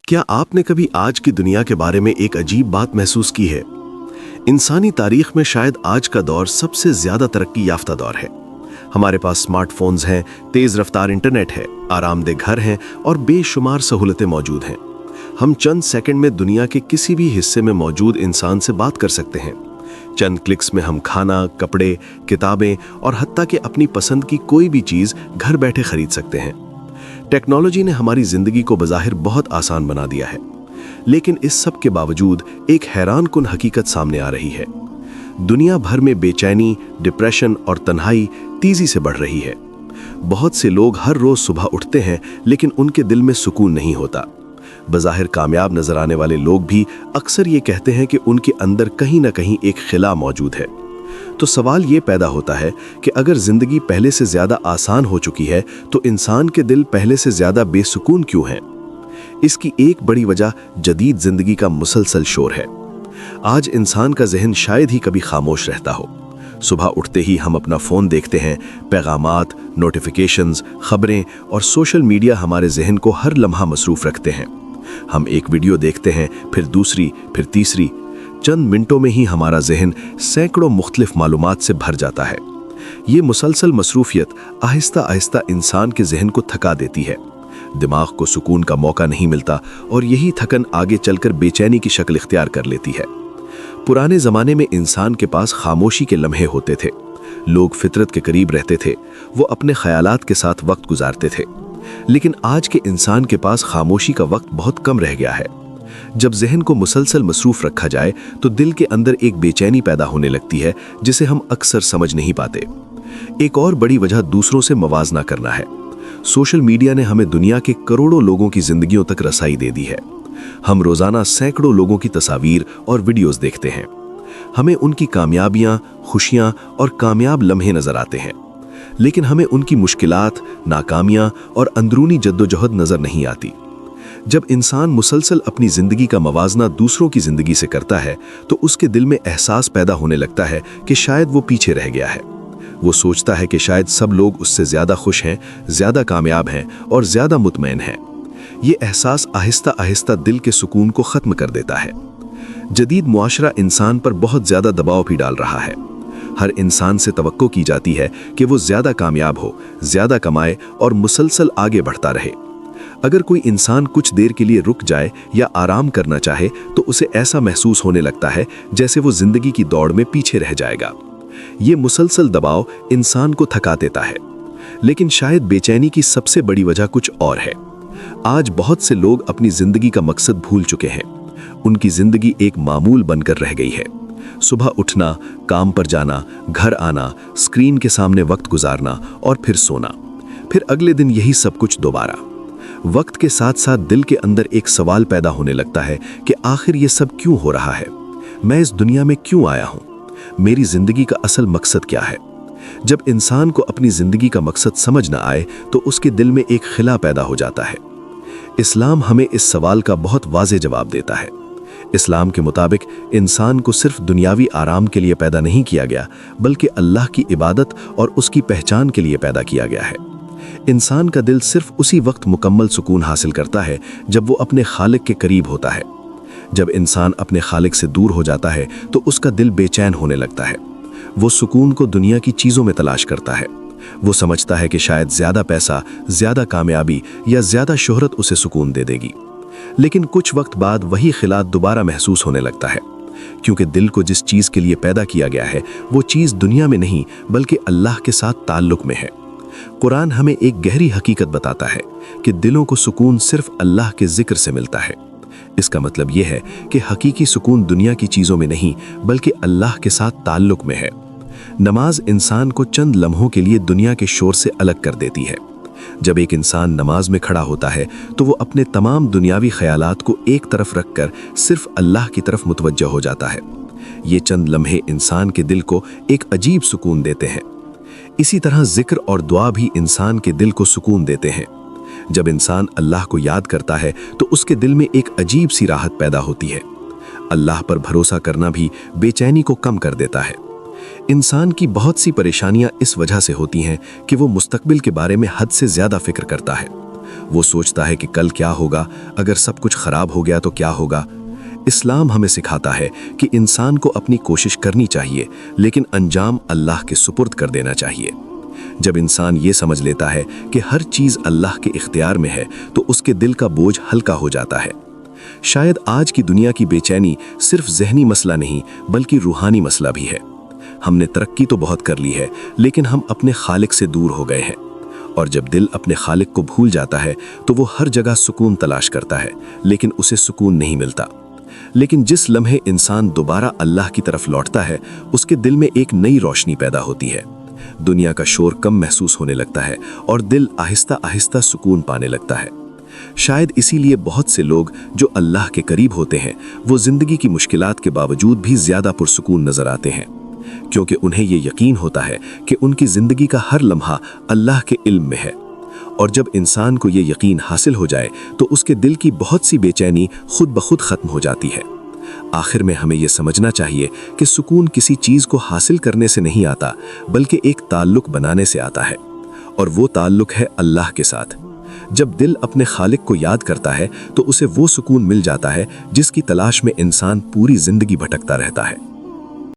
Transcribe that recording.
क्या आपने कभी आज की दुनिया के बारे में एक अजीब बात महसूस की है? इंसानी तारीख में शायद आज का दौर सबसे ज्यादा तरक्की याफ्ता दौर है। हमारे पास स्मार्टफोन्स हैं, तेज रफ्तार इंटरनेट है, आरामदेह घर हैं और बेशुमार सहूलतें मौजूद हैं। हम चंद सेकंड में दुनिया के किसी भी हिस्से में मौजूद इंसान से बात कर सकते हैं। चंद क्लिक्स में हम खाना, कपड़े, किताबें और हत्ता कि अपनी पसंद की कोई भी चीज घर बैठे खरीद सकते हैं। टेक्नोलॉजी ने हमारी जिंदगी को बज़ाहिर बहुत आसान बना दिया है, लेकिन इस सब के बावजूद एक हैरानकुन हकीकत सामने आ रही है। दुनिया भर में बेचैनी, डिप्रेशन और तन्हाई तेजी से बढ़ रही है। बहुत से लोग हर रोज सुबह उठते हैं, लेकिन उनके दिल में सुकून नहीं होता। बज़ाहिर कामयाब नजर आने वाले लोग भी अक्सर ये कहते हैं कि उनके अंदर कहीं ना कहीं एक खिला मौजूद है। तो सवाल ये पैदा होता है कि अगर जिंदगी पहले से ज्यादा आसान हो चुकी है, तो इंसान के दिल पहले से ज्यादा बेसुकून क्यों हैं? इसकी एक बड़ी वजह जदीद जिंदगी का मुसलसल शोर है। आज इंसान का जहन शायद ही कभी खामोश रहता हो। सुबह उठते ही हम अपना फोन देखते हैं। पैगामात, नोटिफिकेशंस, खबरें और सोशल मीडिया हमारे जहन को हर लम्हा मसरूफ रखते हैं। हम एक वीडियो देखते हैं, फिर दूसरी, फिर तीसरी। चंद मिनटों में ही हमारा जहन सैकड़ों मुख्तलिफ मालूमात से भर जाता है। ये मुसलसल मसरूफियत आहिस्ता आहिस्ता इंसान के जहन को थका देती है। दिमाग को सुकून का मौका नहीं मिलता और यही थकन आगे चलकर बेचैनी की शक्ल इख्तियार कर लेती है। पुराने ज़माने में इंसान के पास खामोशी के लम्हे होते थे। लोग फितरत के करीब रहते थे, वो अपने ख्यालात के साथ वक्त गुजारते थे। लेकिन आज के इंसान के पास खामोशी का वक्त बहुत कम रह गया है। जब जहन को मुसलसल मसरूफ रखा जाए तो दिल के अंदर एक बेचैनी पैदा होने लगती है, जिसे हम अक्सर समझ नहीं पाते। एक और बड़ी वजह दूसरों से मवाजना करना है। सोशल मीडिया ने हमें दुनिया के करोड़ों लोगों की जिंदगियों तक रसाई दे दी है। हम रोजाना सैकड़ों लोगों की तस्वीर और वीडियोस देखते हैं। हमें उनकी कामयाबियां, खुशियां और कामयाब लम्हे नजर आते हैं, लेकिन हमें उनकी मुश्किलात, नाकामियां और अंदरूनी जद्दोजहद नजर नहीं आती। जब इंसान मुसलसल अपनी जिंदगी का मवाजना दूसरों की जिंदगी से करता है, तो उसके दिल में एहसास पैदा होने लगता है कि शायद वो पीछे रह गया है। वो सोचता है कि शायद सब लोग उससे ज्यादा खुश हैं, ज्यादा कामयाब हैं और ज्यादा मुतमईन हैं। ये एहसास आहिस्ता आहिस्ता दिल के सुकून को खत्म कर देता है। जदीद मुआशरा इंसान पर बहुत ज्यादा दबाव भी डाल रहा है। हर इंसान से तवक्को की जाती है कि वो ज्यादा कामयाब हो, ज्यादा कमाए और मुसलसल आगे बढ़ता रहे। अगर कोई इंसान कुछ देर के लिए रुक जाए या आराम करना चाहे, तो उसे ऐसा महसूस होने लगता है जैसे वो जिंदगी की दौड़ में पीछे रह जाएगा। ये मुसलसल दबाव इंसान को थका देता है। लेकिन शायद बेचैनी की सबसे बड़ी वजह कुछ और है। आज बहुत से लोग अपनी जिंदगी का मकसद भूल चुके हैं। उनकी जिंदगी एक मामूल बनकर रह गई है। सुबह उठना, काम पर जाना, घर आना, स्क्रीन के सामने वक्त गुजारना और फिर सोना, फिर अगले दिन यही सब कुछ दोबारा। वक्त के साथ साथ दिल के अंदर एक सवाल पैदा होने लगता है कि आखिर ये सब क्यों हो रहा है? मैं इस दुनिया में क्यों आया हूं? मेरी जिंदगी का असल मकसद क्या है? जब इंसान को अपनी जिंदगी का मकसद समझ न आए, तो उसके दिल में एक खिला पैदा हो जाता है। इस्लाम हमें इस सवाल का बहुत वाज़ेह जवाब देता है। इस्लाम के मुताबिक इंसान को सिर्फ दुनियावी आराम के लिए पैदा नहीं किया गया, बल्कि अल्लाह की इबादत और उसकी पहचान के लिए पैदा किया गया है। इंसान का दिल सिर्फ उसी वक्त मुकम्मल सुकून हासिल करता है जब वो अपने खालिक के करीब होता है। जब इंसान अपने खालिक से दूर हो जाता है, तो उसका दिल बेचैन होने लगता है। वो सुकून को दुनिया की चीज़ों में तलाश करता है। वो समझता है कि शायद ज़्यादा पैसा, ज़्यादा कामयाबी या ज़्यादा शोहरत उसे सुकून दे देगी। लेकिन कुछ वक्त बाद वही खिलात दोबारा महसूस होने लगता है, क्योंकि दिल को जिस चीज़ के लिए पैदा किया गया है, वो चीज़ दुनिया में नहीं बल्कि अल्लाह के साथ ताल्लुक़ में है। कुरान हमें एक गहरी हकीकत बताता है कि दिलों को सुकून सिर्फ अल्लाह के जिक्र से मिलता है। इसका मतलब यह है कि हकीकी सुकून दुनिया की चीज़ों में नहीं बल्कि अल्लाह के साथ ताल्लुक़ में है। नमाज इंसान को चंद लम्हों के लिए दुनिया के शोर से अलग कर देती है। जब एक इंसान नमाज में खड़ा होता है, तो वो अपने तमाम दुनियावी ख्यालात को एक तरफ रखकर सिर्फ अल्लाह की तरफ मुतवज्जह हो जाता है। ये चंद लम्हे इंसान के दिल को एक अजीब सुकून देते हैं। इसी तरह जिक्र और दुआ भी इंसान के दिल को सुकून देते हैं। जब इंसान अल्लाह को याद करता है, तो उसके दिल में एक अजीब सी राहत पैदा होती है। अल्लाह पर भरोसा करना भी बेचैनी को कम कर देता है। इंसान की बहुत सी परेशानियां इस वजह से होती हैं कि वो मुस्तकबिल के बारे में हद से ज्यादा फिक्र करता है। वो सोचता है कि कल क्या होगा, अगर सब कुछ खराब हो गया तो क्या होगा। इस्लाम हमें सिखाता है कि इंसान को अपनी कोशिश करनी चाहिए, लेकिन अंजाम अल्लाह के सुपुर्द कर देना चाहिए। जब इंसान ये समझ लेता है कि हर चीज़ अल्लाह के इख्तियार में है, तो उसके दिल का बोझ हल्का हो जाता है। शायद आज की दुनिया की बेचैनी सिर्फ ज़हनी मसला नहीं, बल्कि रूहानी मसला भी है। हमने तरक्की तो बहुत कर ली है, लेकिन हम अपने खालिक से दूर हो गए हैं। और जब दिल अपने खालिक को भूल जाता है, तो वो हर जगह सुकून तलाश करता है, लेकिन उसे सुकून नहीं मिलता। लेकिन जिस लम्हे इंसान दोबारा अल्लाह की तरफ लौटता है, उसके दिल में एक नई रोशनी पैदा होती है। दुनिया का शोर कम महसूस होने लगता है और दिल आहिस्ता आहिस्ता सुकून पाने लगता है। शायद इसीलिए बहुत से लोग जो अल्लाह के करीब होते हैं, वो जिंदगी की मुश्किलात के बावजूद भी ज्यादा पुरसुकून नजर आते हैं, क्योंकि उन्हें ये यकीन होता है कि उनकी जिंदगी का हर लम्हा अल्लाह के इल्म में है। और जब इंसान को ये यकीन हासिल हो जाए, तो उसके दिल की बहुत सी बेचैनी खुद ब खुद खत्म हो जाती है। आखिर में हमें यह समझना चाहिए कि सुकून किसी चीज को हासिल करने से नहीं आता, बल्कि एक ताल्लुक बनाने से आता है, और वो ताल्लुक है अल्लाह के साथ। जब दिल अपने खालिक को याद करता है, तो उसे वो सुकून मिल जाता है जिसकी तलाश में इंसान पूरी जिंदगी भटकता रहता है।